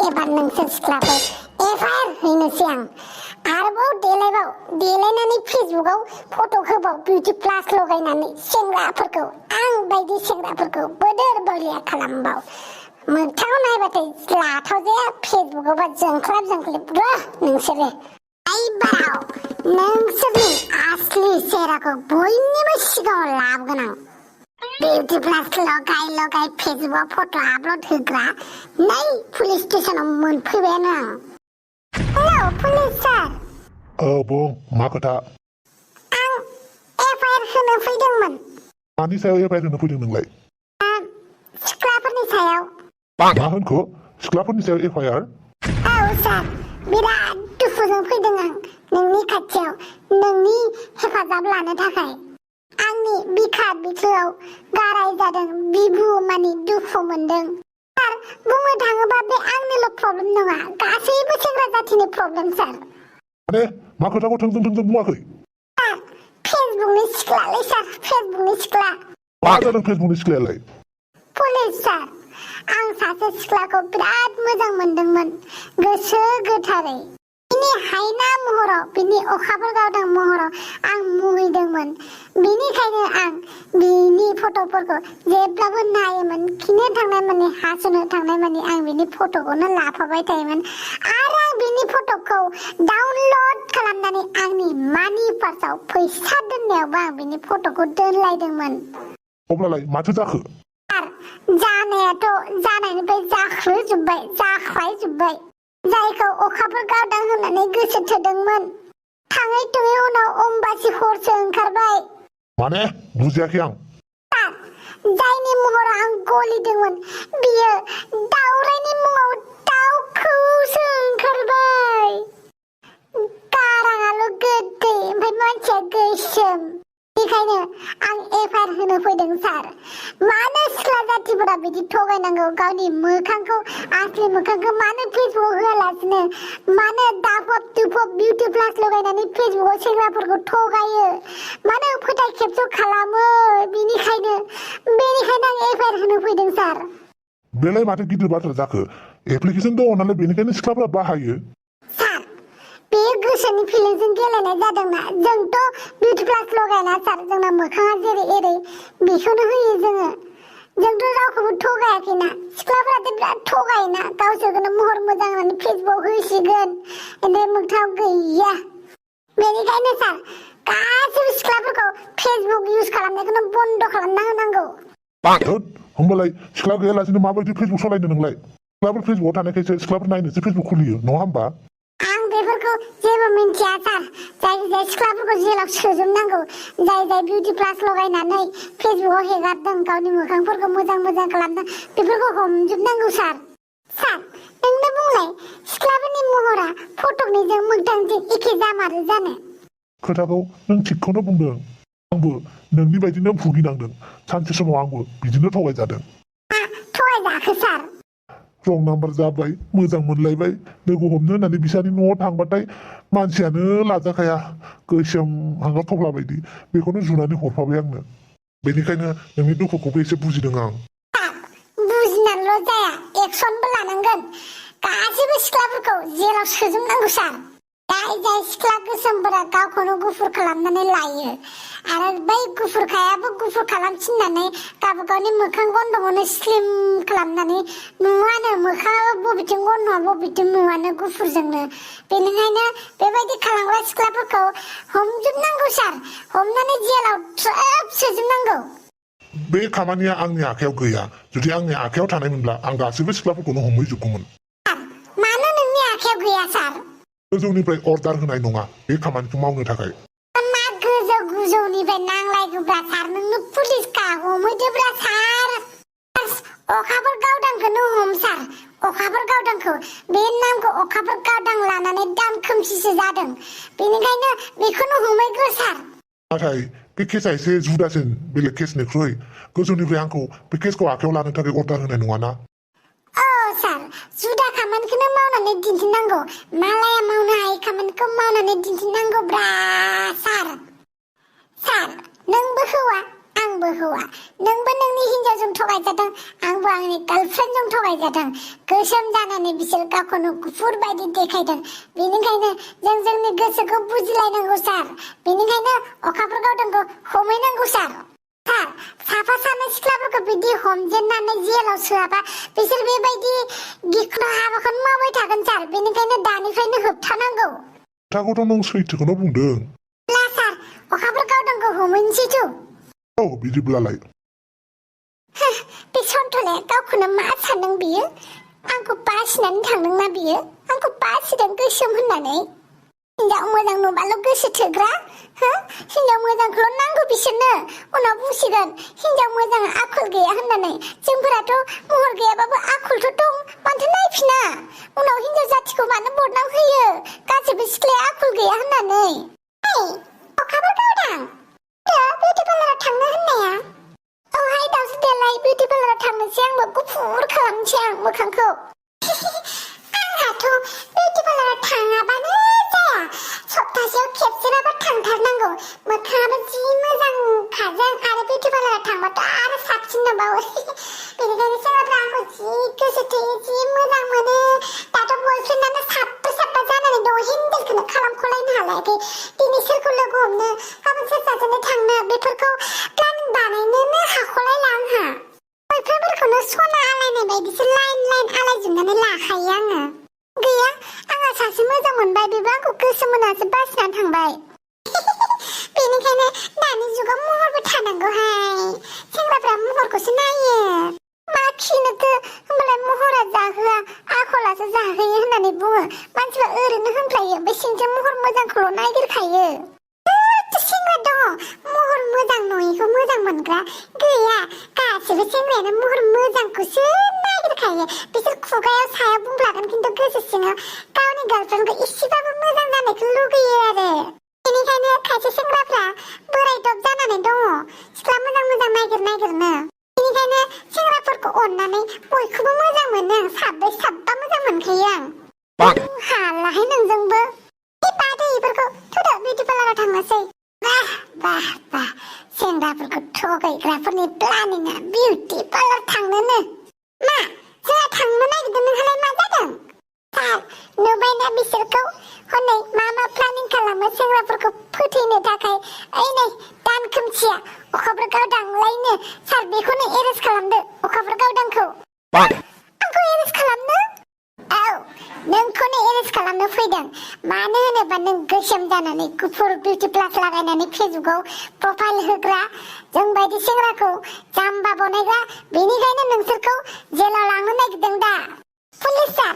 एबार नोंसोर सिख्लाफोर FIR हैनोसै आं आरोबाव देलायनानै फेसबुकआव फट' होबाव बिउटि प्लास लगायनानै सेंग्राफोरखौ आं बायदि सेंग्राफोरखौ बोदोर बोलिया खालामबाव मोगथाङाव नायबाथाय लाथाव जाया फेसबुकआवबा जोंख्लाब र' नोंसोरो बाराव नोंसोरनि आसलि चेहराखौ बयनिबो सिगाङाव लाबोगोन आं बिउटि प्लास लगाय फेसबुकआव फट' आपल'ड होग्रा नै पुलिस स्टेसनाव मोनफैबायानो आं हेलौ पुलिस सार बुं मा खोथा आं FIR होनो फैदोंमोन मानि सायाव FIR होनो फैदों नोंलाय सिख्लाफोरनि सायाव मा होनखो सिख्लाफोरनि सायाव FIR औ सार बिराद दुखुजों फैदों आं नोंनि खाथियाव नोंनि हेफाजाब लानो थाखाय आंनि बिखा बिख्लोआव गाराय जादों बिबु मानि दुखु मोनदों सार बुंनो थाङोबा बे आंनिल' प्रब्लेम नङा गासैबो सेंग्रा जाथिनि प्रब्लेम सार माने मा खोथाखौ थोंजों बुङाखै सार फेसबुकनि सिख्लालै सार फेसबुकनि सिख्ला मा जादों फेसबुकनि सिख्लायालाय पुलिस सार आं सासे सिख्लाखौ बिराद मोजां मोनदोंमोन गोसो गोथारै बिनि हायना महराव बिनि अखाफोरगावदां महराव आं मुहिदोंमोन बिनिखायनो आं बिनि फट'फोरखौ जेब्लाबो नायोमोन खिनो थांनाय माने हासुनो थांनाय माने आं बिनि फट'खौनो लाफाबाय थायोमोन आरो आं बिनि फट'खौ डाउनलड खालामनानै आंनि मानि पार्सआव फैसा दोननायावबो आं बिनि फट'खौ दोनलायदोंमोन अब्लालाय माथो जाखो जानायाथ' जानायनिफ्राय जाख्लायजोब्बाय जायखौ अखाफोर गावदां होननानै गोसो थोदोंमोन थाङै थुङै उनाव अम्बासि हरसो ओंखारबाय माने बुजियाखै आं जायनि महराव आं गलिदोंमोन बियो दावरायनि मुङाव दाउखौसो ओंखारबाय गाराङाल' गोदै ओमफ्राय मानसिया गोसोम बेनिखायनो आं FIR होनो फैदों सार मानो सिख्ला जाथिफोरा बिदि थगायनांगौ गावनि मोखांखौ आसलि मोखांखौ मानो फेसबुकआव होआलासिनो मानो दाफब दुफब बिउटि प्लास लगायनानै फेसबुकआव सेंग्राफोरखौ थगायो मानो फोथाय खेबस' खालामो बेनिखायनो आं FIR होनो फैदों सार बेलाय माथो गिदिर बाथ्रा जाखो एप्लिकेसन दङ नालाय बेनिखायनो सिख्लाफोरा बाहायो बेयो गोसोनि फिलिंजों गेलेनाय जादोंना जोंथ' बिउटि प्लास लगायना सार जोंना मोखाङा जेरै एरै बेखौनो होयो जोंथ' रावखौबो थगायाखैना सिख्लाफोराथ' बिराद थगायोना गावसोरखौनो महर मोजां होननानै फेसबुकआव होसिगोन ओमफ्राय मोगथाङाव गैया बेनिखायनो सार गासैबो सिख्लाफोरखौ फेसबुक इउज खालामनायखौनो बन्द' खालामना होनांगौ होमबालाय सिख्ला गैयालासिनो माबायदि फेसबुक सालायनो नोंलाय सिख्लाफोर फेसबुकआव थानायखायसो सिख्लाफोर नायनोसो फेसबुक खुलियो नङा होमबा बेफोरखौ जेबो मिन्थिया सार जाय सिख्लाफोरखौ जेलाव सोजोबनांगौ जाय बिउटि प्लास लगायनानै फेसबुकआव हेगारदों गावनि मोखांफोरखौ मोजां खालामदों बेफोरखौ हमजोबनांगौ सार नोंनो बुंलाय सिख्लाफोरनि महरा फटकनिजों मोगथांजों एखे जामारो जानो खोथाखौ नों थिगखौनो बुंदों आंबो नोंनि बायदिनो भुगिनांदों सानसे समाव आंबो बिदिनो थगायजादों थगायजाखो सार रं नाम्बार जाबाय मोजां मोनलायबाय लोगो हमनो होननानै बिसानि न'आव थांबाथाय मानसियानो लाजाखाया गोसोम हांगार थफ्ला बायदि बेखौनो जुनानै हरफाबाय आंनो बेनिखायनो नोंनि दुखुखौबो एसे बुजिदों आं बुजिनानैल' जाया एक्सनबो लानांगोन गासैबो सिख्लाफोरखौ जेलाव सोजोबनांगौ सार जाय सिख्ला गोसोमफोरा गावखौनो गुफुर खालामनानै लायो आरो बै गुफुरखायाबो गुफुर खालामफिननानै गावबागावनि मोखां गन्थंखौनो स्लिम खालामनानै नुवानो मोखाङाबो बबेथिं गन्थंआ बबेथिं नुवानो गुफुरजोंनो बेनिखायनो बेबायदि खालामग्रा सिख्लाफोरखौ हमजोबनांगौ सार हमनानै जेलाव थ्रोब सोजोबनांगौ बे खामानिया आंनि आखायाव गैया जुदि आंनि आखायाव थानायमोनब्ला आं गासैबो सिख्लाफोरखौनो हमहैजोबगौमोन मानो नोंनि आखायाव गैया सार गोजौनिफ्राय अर्डार होनाय नङा बे खामानिखौ मावनो थाखाय मा गोजौनिफ्राय नांलायगौब्रा सार नोंनो पुलिसखा हमहैदोब्रा सार अखाफोरगावदांखौनो हम सार अखाफोरगावदांखौ बे नामखौ अखाफोरगावदां लानानै दाम खोमसिसो जादों बेनिखायनो बेखौनो हमहैग्रो सार नाथाय बे केसा एसे जुदासिन बेलेग केसनिख्रुइ गोजौनिफ्राय आंखौ बे केसखौ आखायाव लानो थाखाय अर्डार होनाय नङाना सार जुदा खामानिखौनो मावनानै दिन्थिनांगौ मालाया मावनो हायै खामानिखौ मावनानै दिन्थिनांगौ ब्रा सार नोंबो हौवा आंबो हौवा नोंबो नोंनि हिनजावजों थगायजादों आंबो आंनि गार्लफ्रेन्डजों थगायजादों गोसोम जानानै बिसोर गावखौनो गुफुर बायदि देखायदों बेनिखायनो जों जोंनि गोसोखौ बुजिलायनांगौ सार बेनिखायनो अखाफोरगावदोंखौ हमहैनांगौ सार साफा सानै सिख्लाफोरखौ बिदि हमजेननानै जेलाव सोआबा बिसोर बेबायदि गिख्रं हाबाखौनो मावबाय थागोन सार बेनिखायनो दानिफ्रायनो होबथानांगौ खोथाखौथ' नों सैथोखौनो बुंदों सार अखाफोरगावदोंखौ हमहैनोसैथ' औ बिदिब्लालाय बे सनथले गावखौनो मा सानदों बियो आंखौ बासिनानै थांदोंना बियो आंखौ बासिदों गोसोम होननानै हिनजाव मोजां नुबाल' गोसो थोग्रा हिनजाव मोजांखौल' नांगौ बिसोरनो उनाव बुंसिगोन हिनजाव मोजाङा आखल गैया होननानै जोंफोराथ' महर गैयाबाबो आखलथ' दं माथो नायफिना उनाव हिनजाव जाथिखौ मानो बदनाम होयो गासैबो सिख्लाया आखल गैया होननानै अखाफोरगावदां बिउटि पार्लाराव थांनो होननाया औहाय दावसो देलाय बिउटि पार्लाराव थांनोसै आंबो गुफुर खालामनोसै आं मोखांखौ आंहाथ' बिउटि पार्लाराव थाङाबानो जाया सप्तासेयाव खेबसेबाबो थांथारनांगौ मोखाङाबो जि मोजांखाजों आरो बिउटि पार्लाराव थांबाथ' आरो साबसिन नुबावो बेनिखायनो सेंग्राफ्रा आंखौ जि गोसो थोयो जि मोजां मोनो दाथ' बयफ्रेन्डानो साब्बा जानानै दङ हेन्देलखौनो खालामख'लायनो हालायाखै दिनै सोरखौ लोगो हमनो गाबोन सोर साजोंनो थांनो बेफोरखौ प्लानिं बानायनोनो हाख'लायला आंहा बयफ्रेन्डफोरखौनो सना आलायनाय बायदिसो लाइन आलायजोबनानै लाखायो आङो गैया आंहा सासे मोजां मोनबाय बेबो आंखौ गोसो मोनासो बासिनानै थांबाय बेनिखायनो दानि जुगाव महरबो थानांगौहाय सेंग्राफ्रा महरखौसो नायो मा खिनोथो होमबालाय महरा जाहोआ आखलासो जाहोयो होननानै बुङो मानसिफ्रा ओरैनो होनफ्लायो बे सिंजों महर मोजांखौल' नागिरखायो सेंग्रा दङ महर मोजां नङिखौ मोजां मोनग्रा गैया गासिबो सेंग्रायानो महर मोजांखौसो नागिरखायो बिसोर खुगायाव सायाव बुंफ्लागोन खिन्थु गोसो सिङाव गावनि गार्लफ्रेन्डखौ एसेबाबो मोजां जानायखौ लुगैयो आरो बेनिखायनो खायसे सेंग्राफ्रा बोरायदब जानानै दङ सिख्ला मोजां नागिरनो बेनिखायनो सेंग्राफोरखौ अननानै बयखौबो मोजां मोनो आं साब्बा मोजां मोनखायो आं हालाहाय नोंजोंबो बादै बेफोरखौ थुदो बिउटि पार्लाराव थांनोसै बाह सेंग्राफोरखौ थगायग्राफोरनि प्लानिंआ बिउटि पार्लार थांनोनो मा जोंहा थांनो नागिरदों नोंहालाय मा जादों सार नुबायना बिसोरखौ हनै मा प्लानिं खालामो सेंग्राफोरखौ फोथैनो थाखाय ओइ नै दान खोमसिया अखाफोरगावदांलायनो सार बेखौनो एरेस्ट खालामदो अखाफोरगावदांखौ आंखौ एरेस्ट खालामनो औ नोंखौनो एरेस्ट खालामनो फैदों मानो होनोबा नों गोसोम जानानै गुफुर बिउटि प्लास लागायनानै फेसबुकआव प्रफाइल होग्रा जोंबायदि सेंग्राखौ जाम्बा बनायग्रा बेनिखायनो नोंसोरखौ जेलाव लांनो नागिरदों दा पुलिस सार